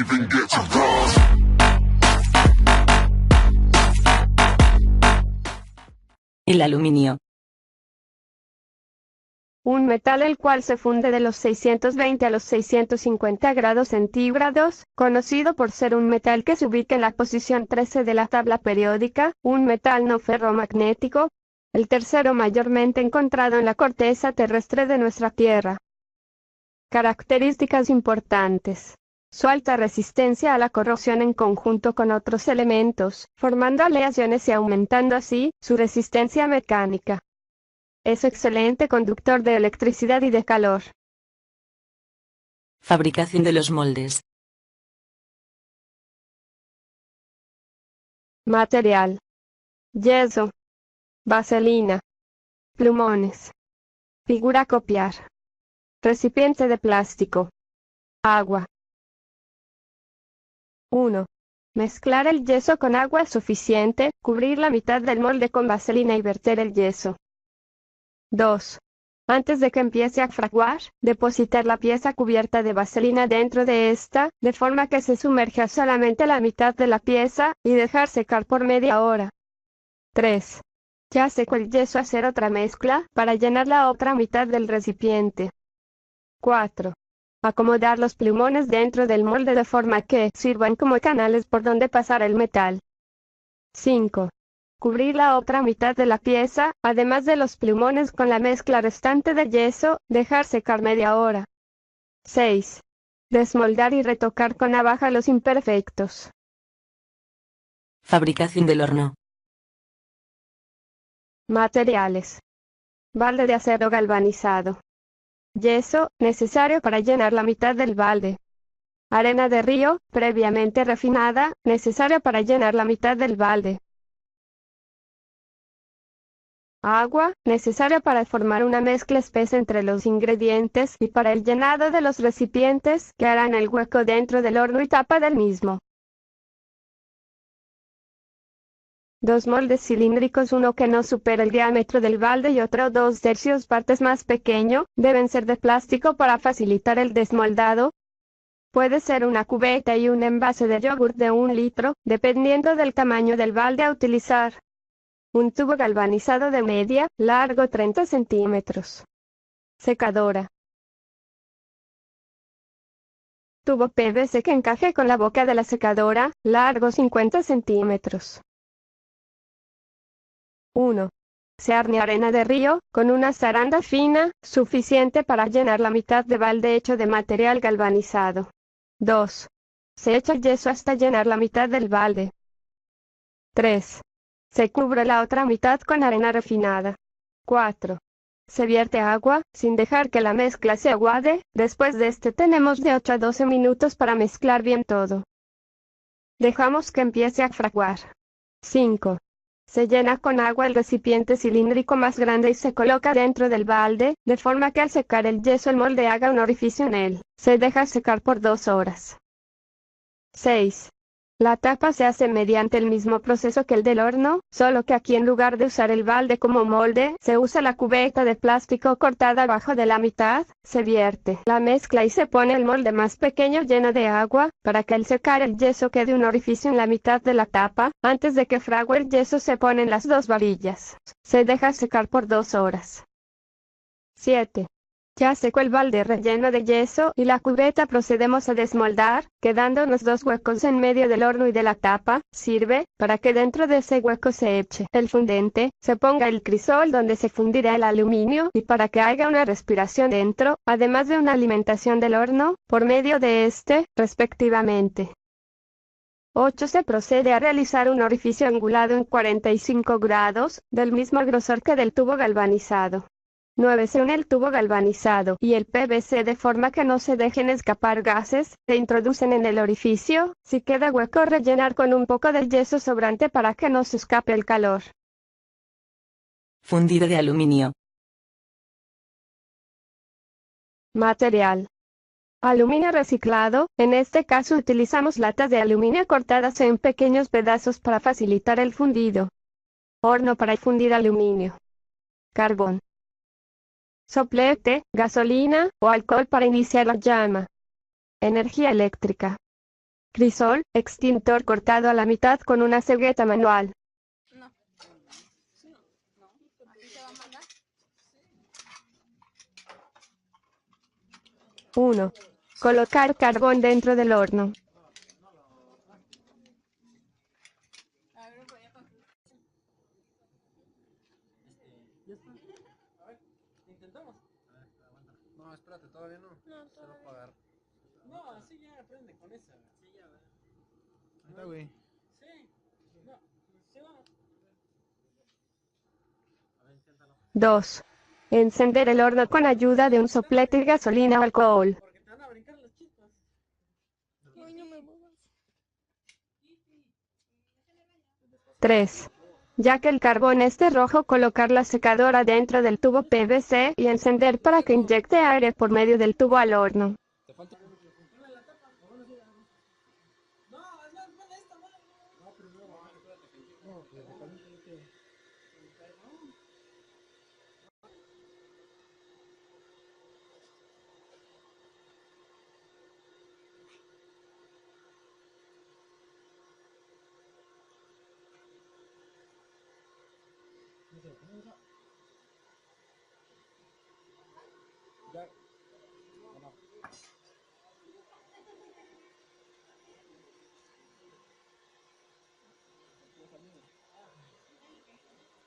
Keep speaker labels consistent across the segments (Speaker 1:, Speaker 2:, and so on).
Speaker 1: even get to cross.
Speaker 2: El aluminio.
Speaker 3: Un metal el cual se funde de los 620 a los 650 grados centígrados, conocido por ser un metal que se ubica en la posición 13 de la tabla periódica, un metal no ferromagnético, el tercero mayormente encontrado en la corteza terrestre de nuestra Tierra. Características importantes. Su alta resistencia a la corrosión en conjunto con otros elementos, formando aleaciones y aumentando así su resistencia mecánica. Es excelente conductor de electricidad y de calor.
Speaker 2: Fabricación de los moldes.
Speaker 3: Material: yeso, vaselina, plumones. Figura a copiar. Recipiente de plástico. Agua. 1. Mezclar el yeso con agua es suficiente, cubrir la mitad del molde con vaselina y verter el yeso. 2. Antes de que empiece a fraguar, depositar la pieza cubierta de vaselina dentro de esta, de forma que se sumerja solamente la mitad de la pieza, y dejar secar por media hora. 3. Ya seco el yeso, hacer otra mezcla, para llenar la otra mitad del recipiente. 4. Acomodar los plumones dentro del molde de forma que sirvan como canales por donde pasar el metal. 5. Cubrir la otra mitad de la pieza, además de los plumones, con la mezcla restante de yeso, dejar secar media hora. 6. Desmoldar y retocar con navaja los imperfectos.
Speaker 2: Fabricación del horno.
Speaker 3: Materiales: balde de acero galvanizado. Yeso, necesario para llenar la mitad del balde. Arena de río, previamente refinada, necesaria para llenar la mitad del balde. Agua, necesaria para formar una mezcla espesa entre los ingredientes y para el llenado de los recipientes que harán el hueco dentro del horno y tapa del mismo. 2 moldes cilíndricos, uno que no supera el diámetro del balde y otro 2/3 partes más pequeño, deben ser de plástico para facilitar el desmoldado. Puede ser una cubeta y un envase de yogur de 1 litro, dependiendo del tamaño del balde a utilizar. Un tubo galvanizado de media, largo 30 centímetros. Secadora. Tubo PVC que encaje con la boca de la secadora, largo 50 centímetros. 1. Sarnia arena de río, con una zaranda fina, suficiente para llenar la mitad de balde hecho de material galvanizado. 2. Se echa yeso hasta llenar la mitad del balde. 3. Se cubre la otra mitad con arena refinada. 4. Se vierte agua, sin dejar que la mezcla se aguade. Después de este tenemos de 8 a 12 minutos para mezclar bien todo. Dejamos que empiece a fraguar. 5. Se llena con agua el recipiente cilíndrico más grande y se coloca dentro del balde, de forma que al secar el yeso el molde haga un orificio en él. Se deja secar por 2 horas. 6. La tapa se hace mediante el mismo proceso que el del horno, solo que aquí en lugar de usar el balde como molde, se usa la cubeta de plástico cortada abajo de la mitad, se vierte la mezcla y se pone el molde más pequeño lleno de agua, para que al secar el yeso quede un orificio en la mitad de la tapa. Antes de que frague el yeso se ponen las 2 varillas. Se deja secar por 2 horas. 7. Ya secó el balde relleno de yeso y la cubeta, procedemos a desmoldar, quedándonos 2 huecos en medio del horno y de la tapa. Sirve para que dentro de ese hueco se eche el fundente, se ponga el crisol donde se fundirá el aluminio y para que haya una respiración dentro, además de una alimentación del horno, por medio de este, respectivamente. 8. Se procede a realizar un orificio angulado en 45 grados, del mismo grosor que del tubo galvanizado. 9. Se une el tubo galvanizado y el PVC de forma que no se dejen escapar gases, se introducen en el orificio, si queda hueco rellenar con un poco del yeso sobrante para que no se escape el calor.
Speaker 2: Fundido de aluminio.
Speaker 3: Material: aluminio reciclado, en este caso utilizamos latas de aluminio cortadas en pequeños pedazos para facilitar el fundido. Horno para fundir aluminio. Carbón. Soplete, gasolina o alcohol para iniciar la llama. Energía eléctrica. Crisol, extintor cortado a la mitad con una cegueta manual.
Speaker 1: No. No. ¿Aquí se va a mandar?
Speaker 3: 1. Colocar carbón dentro del horno.
Speaker 1: A ver, voy a coger.
Speaker 4: Ya está. A ver, intentamos. A ver, aguanta. No, espérate, todavía no.
Speaker 1: No,
Speaker 4: Se lo va a apagar. No, así ya aprende con esa. Sí, ya, ¿verdad? Ahí está, güey. Sí. No, sí vamos. A ver, inténtalo.
Speaker 3: 2. Encender el horno con ayuda de un soplete y gasolina o alcohol.
Speaker 4: Porque te van a brincar las chispas.
Speaker 1: Ay, no me muevas.
Speaker 3: 3. Ya que el carbón esté rojo, colocar la secadora dentro del tubo PVC y encender para que inyecte aire por medio del tubo al horno.
Speaker 4: Te falta. Ponle la tapa. Ahora sí, no, es más, ponle esta, ponle. No, primero. No, espérate que no, que se caliente este.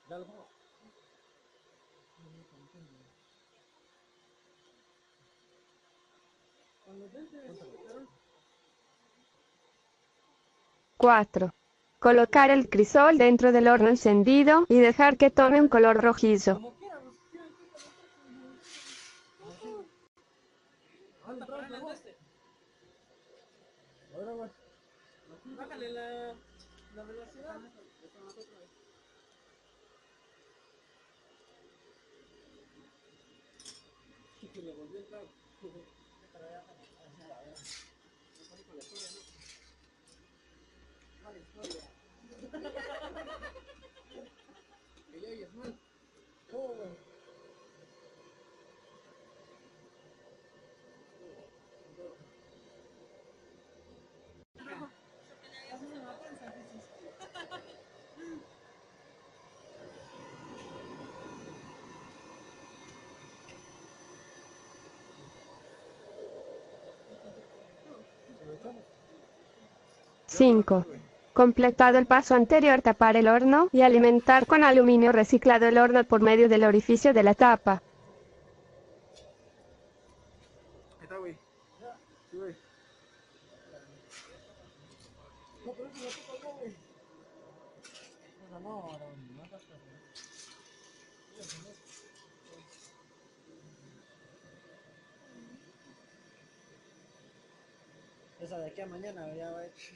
Speaker 4: Perdón.
Speaker 3: 4. Colocar el crisol dentro del horno encendido y dejar que tome un color rojizo.
Speaker 4: Bájale la velocidad. Que le volvió a entrar. Que ya oyes mal. ¿Cómo, güey? ¿Se
Speaker 3: 5. Completado el paso anterior, tapar el horno y alimentar con aluminio reciclado el horno por medio del orificio de la tapa.
Speaker 4: Ahí está, güey. Sí, güey. No, pero eso no toca, güey. O sea, no, no estás pasando. Esa de aquí a mañana ya va a hecho.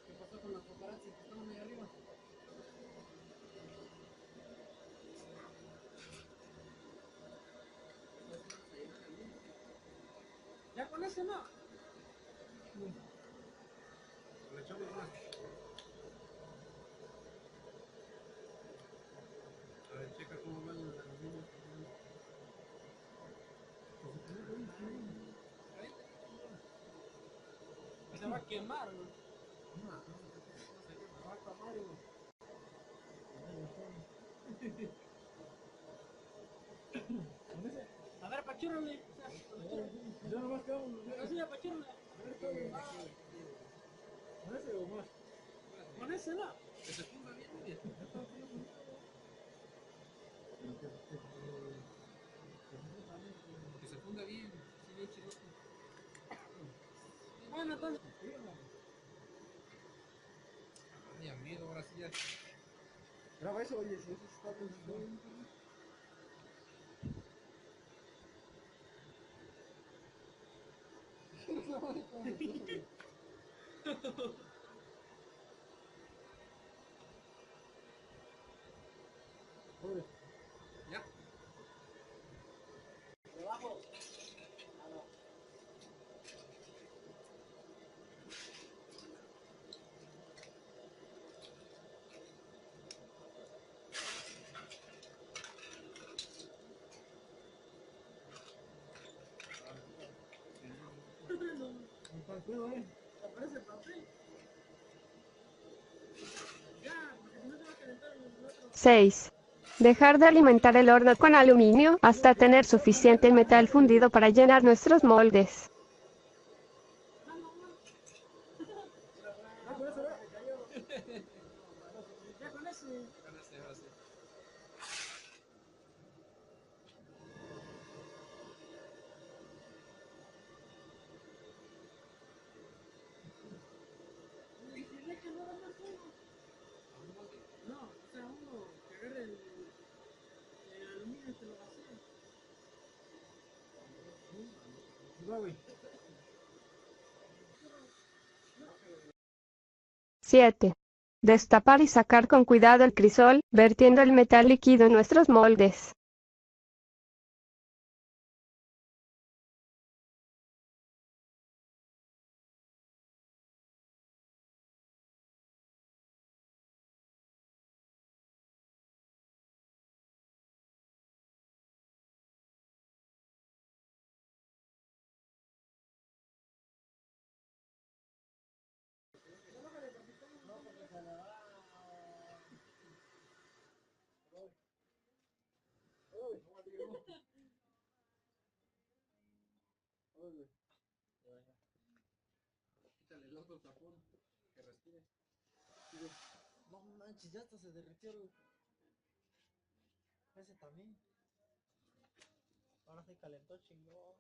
Speaker 4: ¿Qué pasó con las cucarachas que estaban ahí arriba? Ya con ese no. Le echamos más. A ver, checa cómo van los aluminio. va a quemar, güey. No, va a quemar, güey. A ver, apachúrale. Yo nomás quedamos. Así, apachúrale. ¿Con ese o más? Con ese no. Que se funda bien, bien. Que se funda bien, sí, bien chiloso. Bueno, entonces. Ay, amigo, ahora sí ya. Graba eso, oye, si eso está bien. Ya. Debajo. Ah, no. Con cuidado, aparece el papel. Ya, porque si no se va a calentar el otro.
Speaker 3: 6. Dejar de alimentar el horno con aluminio hasta tener suficiente metal fundido para llenar nuestros moldes.
Speaker 4: Ya con ese, ya con ese. Ahora sí. ¿Y si le echan nada más uno? No, o sea, uno que agarre el aluminio y se lo vacía. Va, güey.
Speaker 3: 7. Destapar y sacar con cuidado el crisol, vertiendo el metal líquido en nuestros moldes.
Speaker 4: Quítale el otro tapón, que respire. No manches, ya hasta se derritió. Ese también. Ahora se calentó chingón.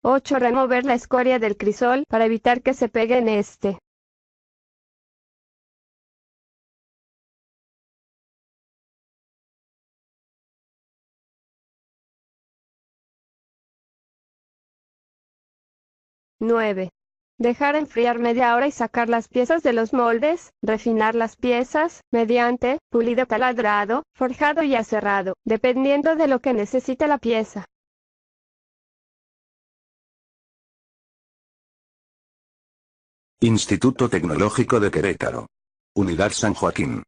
Speaker 3: 8. Remover la escoria del crisol para evitar que se pegue en este. Nueve. Dejar enfriar media hora y sacar las piezas de los moldes, refinar las piezas, mediante pulido taladrado, forjado y aserrado, dependiendo de lo que necesite la pieza.
Speaker 5: Instituto Tecnológico de Querétaro. Unidad San Joaquín.